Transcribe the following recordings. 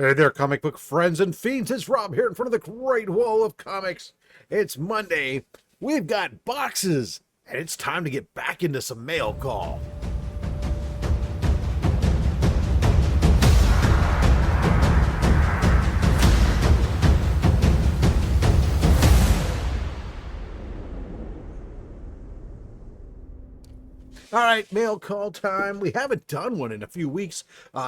Hey there, comic book friends and fiends. It's Rob here in front of the Great Wall of Comics. It's Monday. We've got boxes, and it's time to get back into some mail call. All right, mail call time. We haven't done one in a few weeks,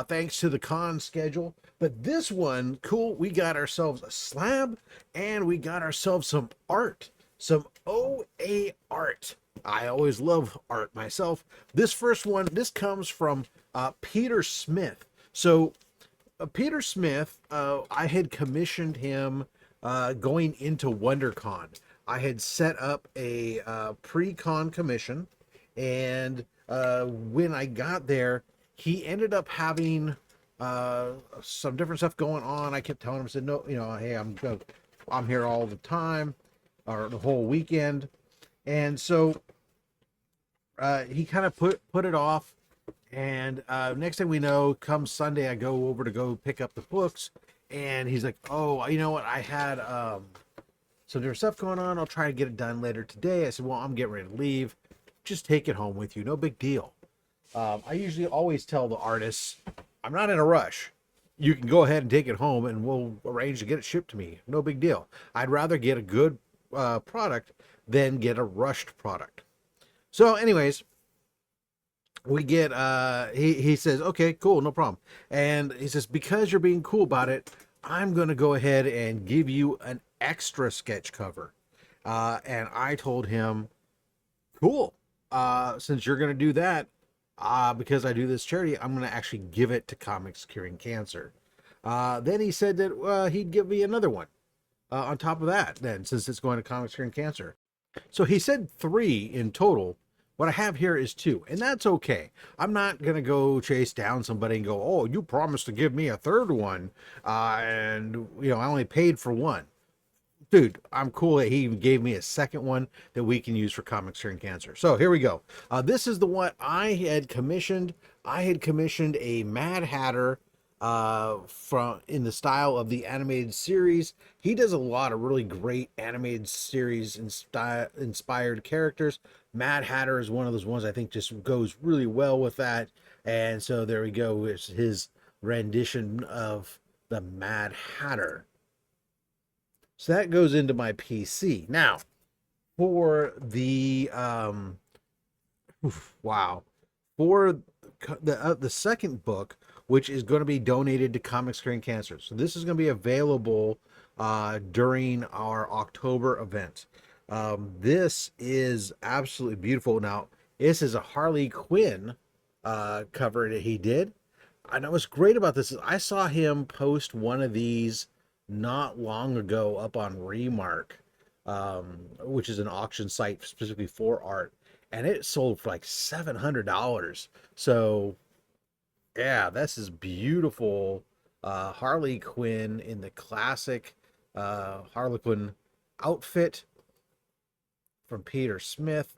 thanks to the con schedule. But this one, cool. We got ourselves a slab, and we got ourselves some art, some OA art. I always love art myself. This first one, this comes from Peter Smith. So Peter Smith, I had commissioned him going into WonderCon. I had set up a pre-con commission, and when I got there, he ended up having some different stuff going on. I kept telling him, I said, no, hey, I'm here all the time, or the whole weekend, and so he kind of put it off. And next thing we know, come Sunday, I go over to go pick up the books, and he's like, "Oh, you know what? I had some different stuff going on. I'll try to get it done later today." I said, "Well, I'm getting ready to leave. Just take it home with you. No big deal." I usually always tell the artists, "I'm not in a rush. You can go ahead and take it home, and we'll arrange to get it shipped to me. No big deal. I'd rather get a good product than get a rushed product." So, anyways, we get he says, "Okay, cool, no problem." And he says, "Because you're being cool about it, I'm going to go ahead and give you an extra sketch cover." And I told him, "Cool, since you're going to do that, because I do this charity, I'm going to actually give it to Comics Curing Cancer." Then he said that he'd give me another one on top of that, then, since it's going to Comics Curing Cancer. So he said 3 in total. What I have here is 2, and that's okay. I'm not going to go chase down somebody and go, "Oh, you promised to give me a third one, and, I only paid for one." Dude, I'm cool that he gave me a second one that we can use for Comics Curing Cancer. So here we go. This is the one I had commissioned. I had commissioned a Mad Hatter from in the style of the animated series. He does a lot of really great animated series inspired characters. Mad Hatter is one of those ones I think just goes really well with that. And so there we go. It's his rendition of the Mad Hatter. So that goes into my PC. Now, for the wow, for the second book, which is going to be donated to Comics Curing Cancer. So this is going to be available during our October event. This is absolutely beautiful. Now, this is a Harley Quinn cover that he did. And what's great about this is I saw him post one of these not long ago up on Remark, which is an auction site specifically for art, and it sold for like $700. So yeah, this is beautiful. Harley Quinn in the classic Harley Quinn outfit from Peter Smith,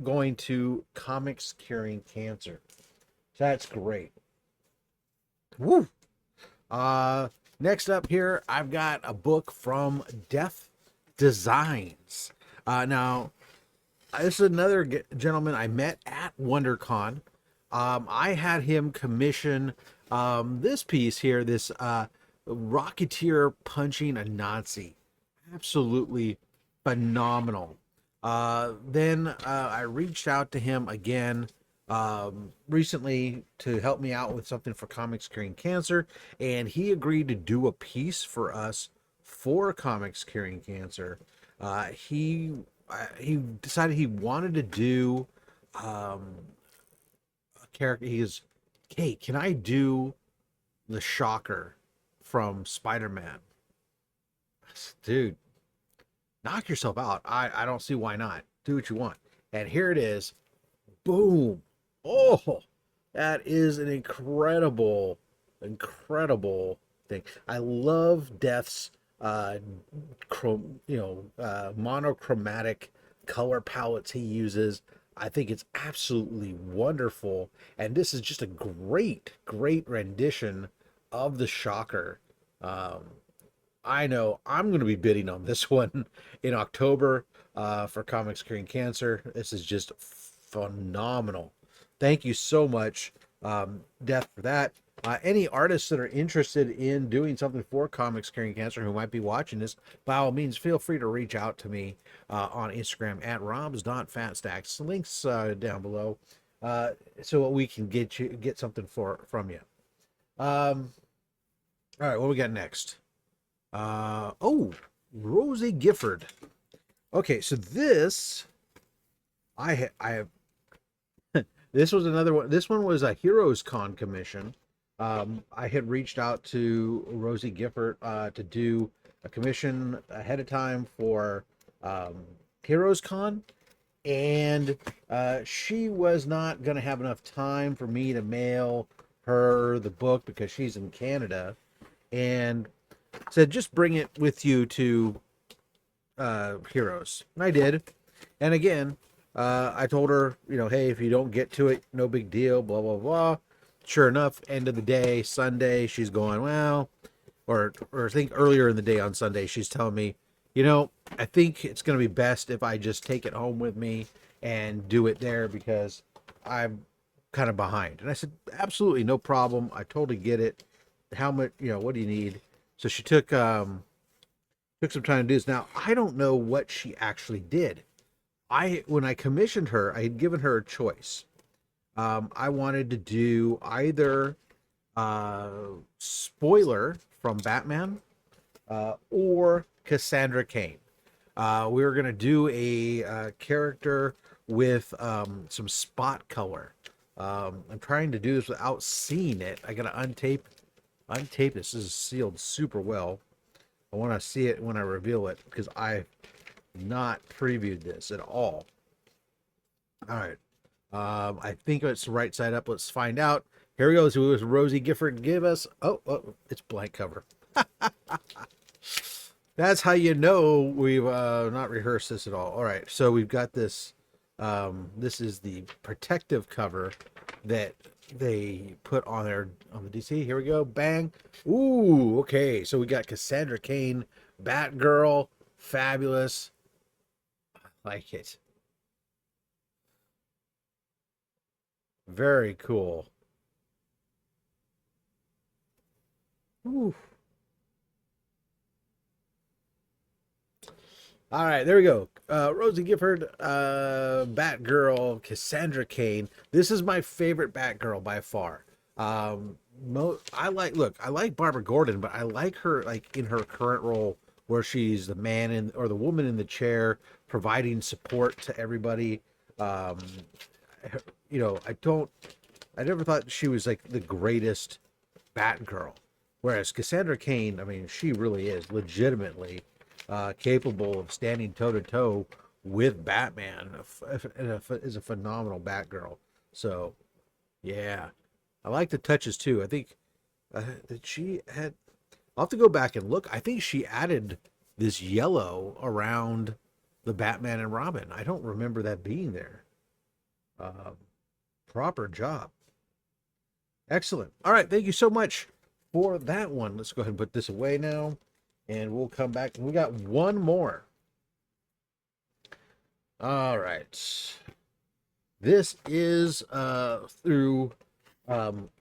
going to Comics Curing Cancer. That's great. Woo! Next up here, I've got a book from Death Designs. Now, this is another gentleman I met at WonderCon. I had him commission this piece here, this Rocketeer punching a Nazi. Absolutely phenomenal. Then I reached out to him again recently to help me out with something for Comics Curing Cancer, and he agreed to do a piece for us for Comics Curing Cancer. He decided he wanted to do a character. He is, "Hey, can I do the Shocker from Spider-Man?" I said, "Dude, knock yourself out. I don't see why not. Do what you want." And here it is. Boom. Oh, that is an incredible, incredible thing. I love Death's monochromatic color palettes he uses. I think it's absolutely wonderful. And this is just a great, great rendition of the Shocker. Um, I know I'm going to be bidding on this one in October for Comics Curing Cancer. This is just phenomenal. Thank you so much, Death, for that. Any artists that are interested in doing something for Comics Curing Cancer who might be watching this, by all means, feel free to reach out to me on Instagram at Robs.fatstax. Links down below, so we can get something from you. All right, what we got next? Oh, Rosie Gifford. Okay, so this I have this was another one. This one was a Heroes Con commission. I had reached out to Rosie Gifford to do a commission ahead of time for Heroes Con, and she was not going to have enough time for me to mail her the book because she's in Canada, and said just bring it with you to Heroes, and I did. And again, I told her, hey, if you don't get to it, no big deal, blah blah blah. Sure enough, end of the day, Sunday, she's going, well, or I think earlier in the day on Sunday, she's telling me, I think it's going to be best if I just take it home with me and do it there because I'm kind of behind. And I said, absolutely, no problem. I totally get it. How much, what do you need? So she took some time to do this. Now, I don't know what she actually did. When I commissioned her, I had given her a choice. I wanted to do either Spoiler from Batman or Cassandra Cain. We were gonna do a character with some spot color. I'm trying to do this without seeing it. I gotta untape this. This is sealed super well. I want to see it when I reveal it because I not previewed this at all. All right. I think it's the right side up. Let's find out. Here we go. So it was Rosie Gifford give us. Oh, it's blank cover. That's how you know we've not rehearsed this at all. All right. So we've got this. This is the protective cover that they put on the DC. Here we go. Bang. Ooh, okay. So we got Cassandra Cain, Batgirl, fabulous. I like it. Very cool. Ooh. All right, there we go. Rosie Gifford, Batgirl, Cassandra Cain. This is my favorite Batgirl by far. I like Barbara Gordon, but I like her like in her current role where she's the man in or the woman in the chair providing support to everybody. Um, I never thought she was like the greatest Batgirl. Whereas Cassandra Cain, I mean, she really is legitimately capable of standing toe to toe with Batman. Is a phenomenal Batgirl. So, yeah, I like the touches too. I think that she had. I'll have to go back and look. I think she added this yellow around the Batman and Robin. I don't remember that being there. Uh, Proper job. Excellent. All right. Thank you so much for that one. Let's go ahead and put this away now. And we'll come back. We got one more. All right. This is through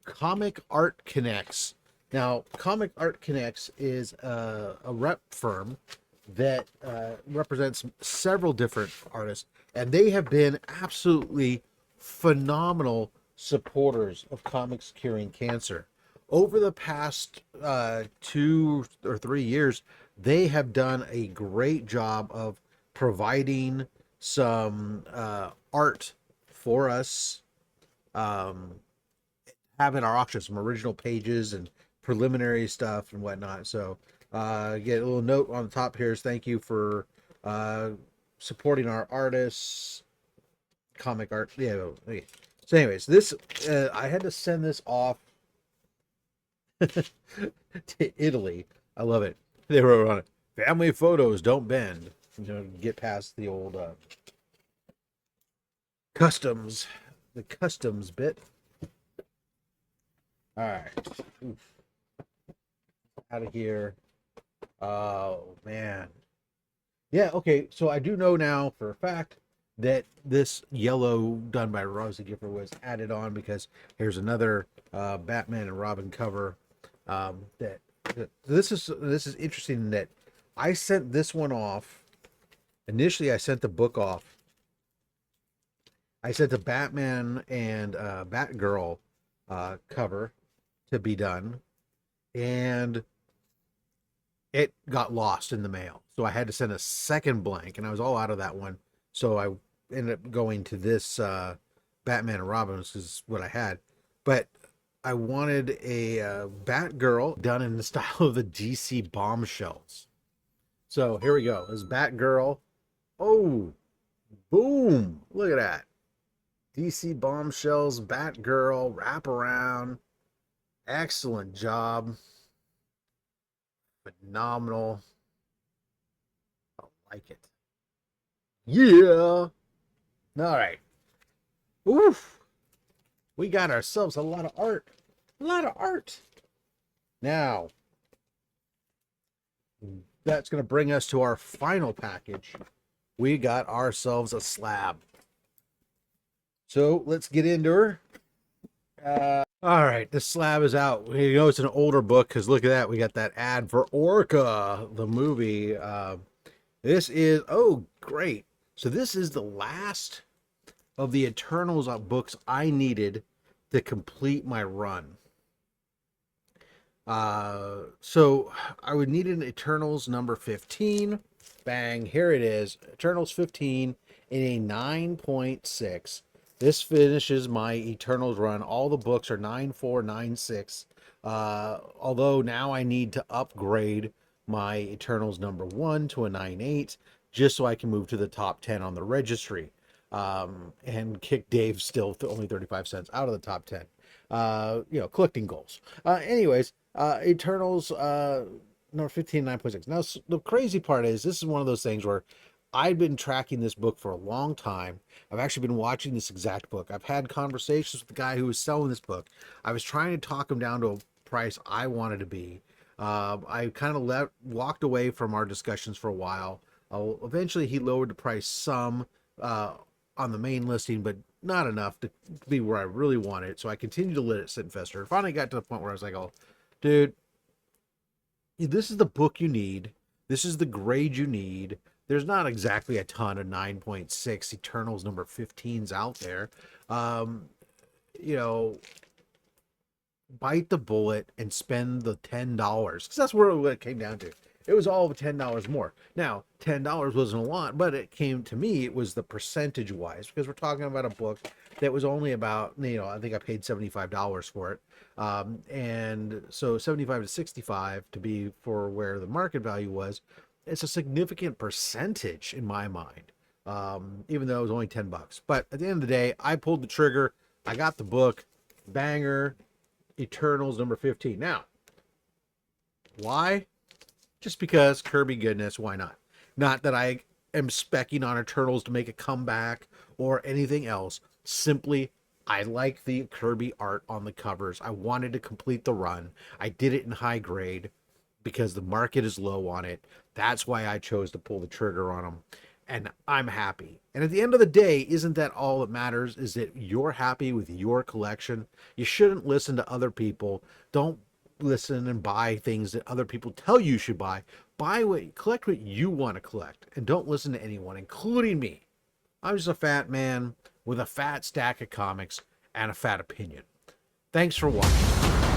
Comic Art Connects. Now, Comic Art Connects is a rep firm that represents several different artists, and they have been absolutely phenomenal supporters of Comics Curing Cancer. Over the past 2 or 3 years, they have done a great job of providing some art for us, um, having our auction, some original pages and preliminary stuff and whatnot. So, get a little note on the top here is thank you for supporting our artists, comic art. Yeah. Okay. So, anyways, this I had to send this off to Italy. I love it. They wrote on it, "Family photos don't bend." Get past the old customs, the customs bit. All right. Oof. out of here. Oh man. Yeah, okay. So I do know now for a fact that this yellow done by Rosie Gifford was added on because here's another Batman and Robin cover. That this is interesting that I sent this one off. Initially, I sent the book off. I sent the Batman and Batgirl cover to be done, and it got lost in the mail. So I had to send a second blank, and I was all out of that one. So I ended up going to this Batman and Robin, which is what I had. But I wanted a Batgirl done in the style of the DC Bombshells. So here we go. This Batgirl. Oh, boom. Look at that. DC Bombshells, Batgirl, wraparound. Excellent job. Phenomenal. I like it. Yeah. All right. Oof. We got ourselves a lot of art. A lot of art. Now, that's going to bring us to our final package. We got ourselves a slab. So let's get into her. All right, the slab is out. You know it's an older book because look at that. We got that ad for Orca, the movie. This is, oh, great. So this is the last of the Eternals books I needed to complete my run. So I would need an Eternals number 15. Bang, here it is. Eternals 15 in a 9.6. This finishes my Eternals run. All the books are 9.4, 9.6. Although now I need to upgrade my Eternals number 1 to a 9.8 just so I can move to the top 10 on the registry. And kick Dave still only 35 cents out of the top 10. Collecting goals. Anyways, Eternals number 15, 9.6. Now, the crazy part is this is one of those things where I've been tracking this book for a long time. I've actually been watching this exact book. I've had conversations with the guy who was selling this book. I was trying to talk him down to a price I wanted to be. I kind of walked away from our discussions for a while. Eventually, he lowered the price some on the main listing, but not enough to be where I really wanted it. So I continued to let it sit and fester. Finally got to the point where I was like, oh, dude, this is the book you need. This is the grade you need. There's not exactly a ton of 9.6 Eternals number 15s out there. You know, bite the bullet and spend the $10 because that's where it came down to. It was all of $10 more. Now, $10 wasn't a lot, but it came to me, it was the percentage wise because we're talking about a book that was only about, I think I paid $75 for it. And so 75 to 65 to be for where the market value was, it's a significant percentage in my mind. Even though it was only $10. But at the end of the day, I pulled the trigger. I got the book. Banger. Eternals number 15. Now, why? Just because Kirby goodness, why not? Not that I am specking on Eternals to make a comeback or anything else. Simply, I like the Kirby art on the covers. I wanted to complete the run. I did it in high grade because the market is low on it. That's why I chose to pull the trigger on them. And I'm happy. And at the end of the day, isn't that all that matters? Is that you're happy with your collection? You shouldn't listen to other people. Don't listen and buy things that other people tell you should buy. Collect what you want to collect. And don't listen to anyone, including me. I'm just a fat man with a fat stack of comics and a fat opinion. Thanks for watching.